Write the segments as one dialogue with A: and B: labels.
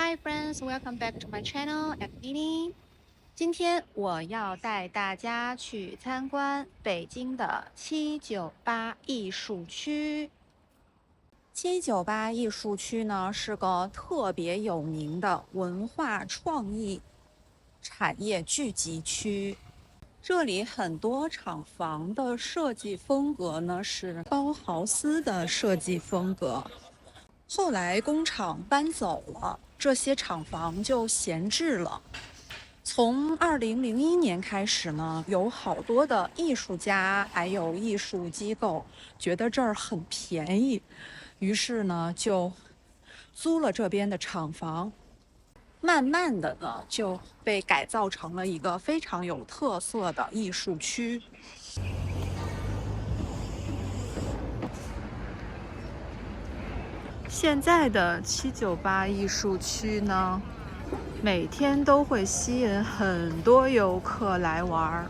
A: Hi friends, welcome back to my channel. I'm Nini. 今天我要带大家去参观北京的798艺术区。798艺术区呢是个特别有名的文化创意产业聚集区。这里很多厂房的设计风格呢是包豪斯的设计风格。后来工厂搬走了，这些厂房就闲置了。从2001年开始呢，有好多的艺术家还有艺术机构觉得这儿很便宜，于是呢就租了这边的厂房，慢慢的呢就被改造成了一个非常有特色的艺术区。现在的798艺术区呢，每天都会吸引很多游客来玩，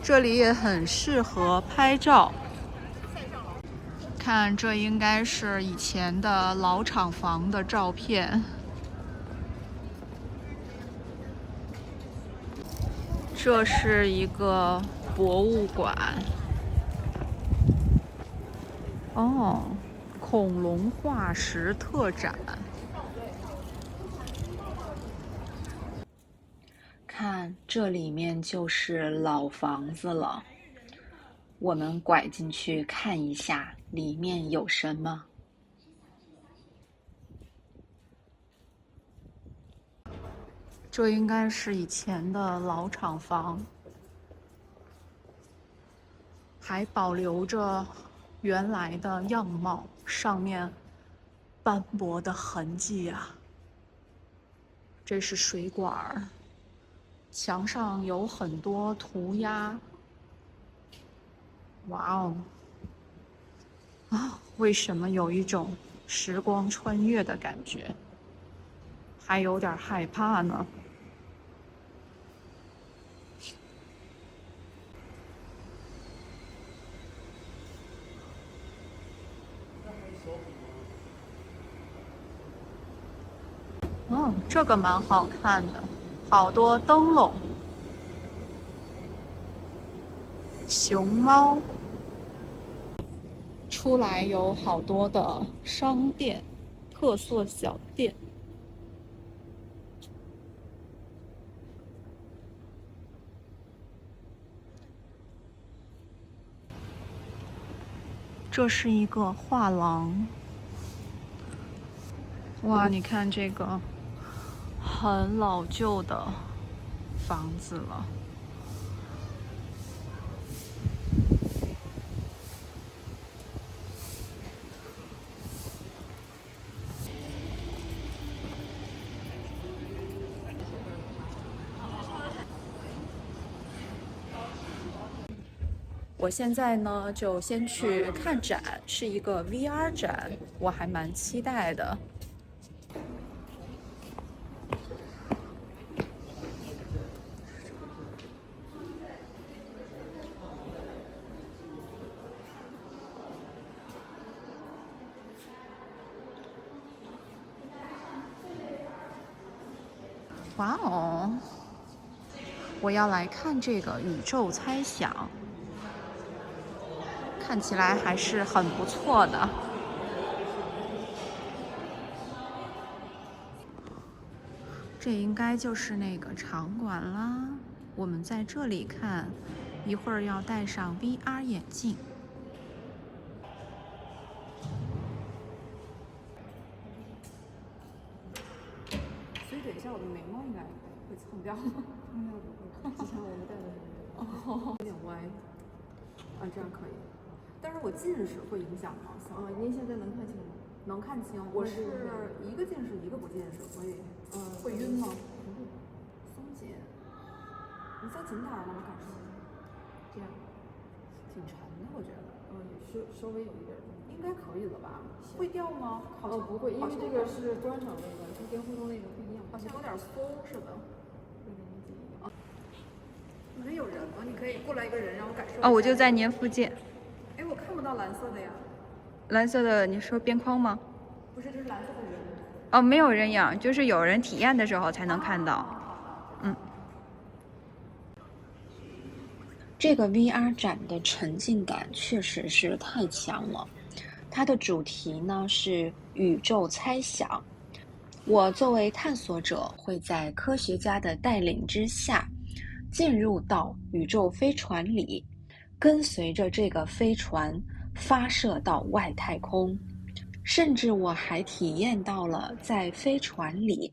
A: 这里也很适合拍照。看，这应该是以前的老厂房的照片。这是一个博物馆。哦，恐龙化石特展。看，这里面就是老房子了。我们拐进去看一下，里面有什么？这应该是以前的老厂房，还保留着原来的样貌，上面斑驳的痕迹啊。这是水管，墙上有很多涂鸦。哇哦！啊，为什么有一种时光穿越的感觉？还有点害怕呢。这个蛮好看的，好多灯笼。熊猫。出来有好多的商店，特色小店。这是一个画廊。哇，你看这个很老旧的房子了。我现在呢就先去看展，是一个 VR 展，我还蛮期待的。哇哦！我要来看这个宇宙猜想。看起来还是很不错的。这应该就是那个场馆啦。我们在这里看，一会儿要戴上 VR 眼镜。
B: 所以等一下我的眉毛应该会蹭掉吗？应该不会，之前我们戴的时候有点歪。啊，这样可以。但是我近视会影响吗？您现在能看清吗？能看清。我是一个近视一个不近视，所以会晕吗？不会，松紧。你再紧点儿吗？我感受。这样，挺沉的，我觉得。也是稍微有一点。应该可以了吧？会掉吗？不会，因为这个是端场那个，它跟互动那个不一样，好像有点松似的。那边有人吗？你可以过来一个人，让我感受。
A: 我就在您附近。
B: 哎，我看不到蓝色的呀。
A: 蓝色的，你说边框吗？
B: 不是，这是蓝色的人。
C: 哦，没有人养，就是有人体验的时候才能看到。嗯，
A: 这个 VR 展的沉浸感确实是太强了。它的主题呢是宇宙猜想。我作为探索者，会在科学家的带领之下，进入到宇宙飞船里，跟随着这个飞船发射到外太空。甚至我还体验到了在飞船里，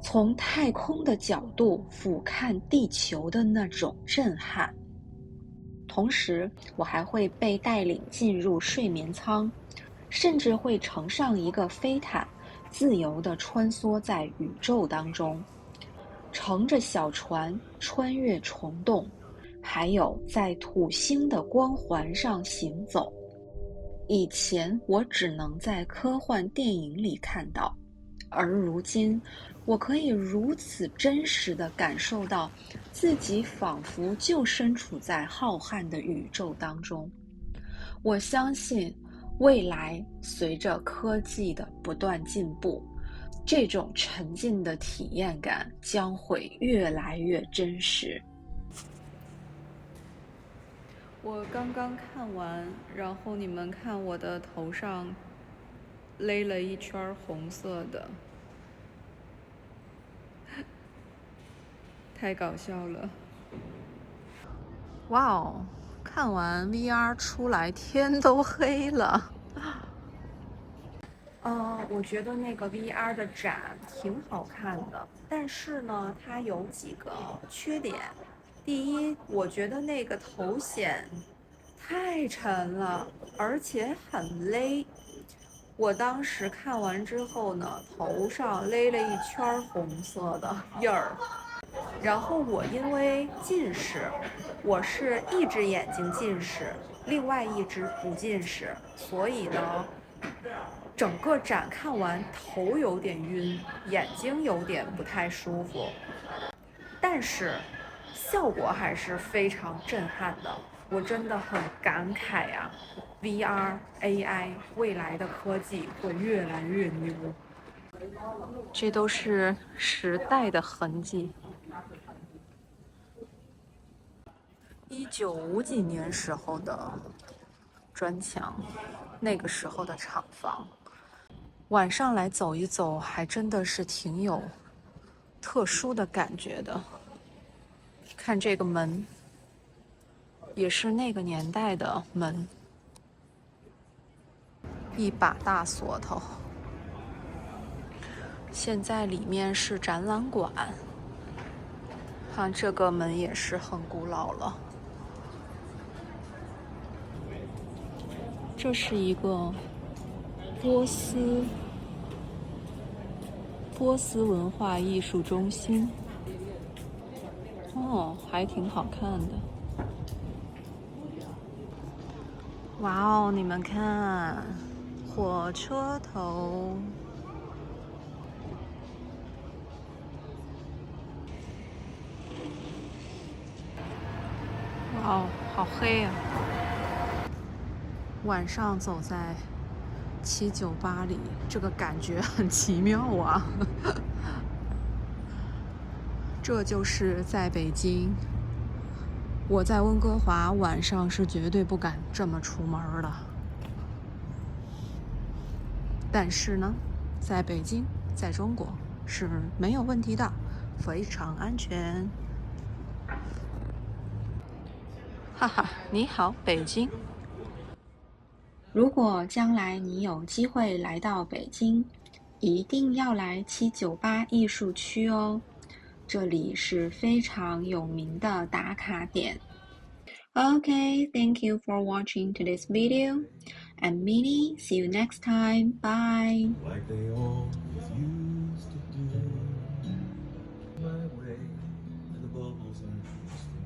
A: 从太空的角度俯瞰地球的那种震撼。同时，我还会被带领进入睡眠舱，甚至会乘上一个飞毯，自由地穿梭在宇宙当中，乘着小船穿越虫洞，还有在土星的光环上行走。以前我只能在科幻电影里看到，而如今我可以如此真实地感受到自己仿佛就身处在浩瀚的宇宙当中。我相信未来随着科技的不断进步，这种沉浸的体验感将会越来越真实。
B: 我刚刚看完，然后你们看我的头上勒了一圈红色的，太搞笑了。
A: 哇哦，看完 VR 出来天都黑了。我觉得那个 VR 的展挺好看的，但是呢，它有几个缺点。第一，我觉得那个头显太沉了，而且很勒。我当时看完之后呢，头上勒了一圈红色的印儿。然后我因为近视，我是一只眼睛近视，另外一只不近视，所以呢，整个展看完头有点晕，眼睛有点不太舒服，但是效果还是非常震撼的。我真的很感慨呀，VR、AI 未来的科技会越来越牛。这都是时代的痕迹。1950几年时候的砖墙，那个时候的厂房，晚上来走一走，还真的是挺有特殊的感觉的。看这个门，也是那个年代的门，一把大锁头。现在里面是展览馆，看这个门也是很古老了。这是一个波斯文化艺术中心，哦，还挺好看的。哇哦，你们看，火车头，哇哦，好黑呀！晚上走在798里，这个感觉很奇妙啊。这就是在北京，我在温哥华晚上是绝对不敢这么出门的。但是呢，在北京，在中国是没有问题的，非常安全。哈哈，你好，北京。如果将来你有机会来到北京，一定要来798艺术区哦，这里是非常有名的打卡点。Okay, thank you for watching today's video. I'm Minnie. See you next time. Bye.
D: Like they always used to do. My way, and the bubbles are bursting.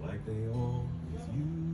D: Like they always used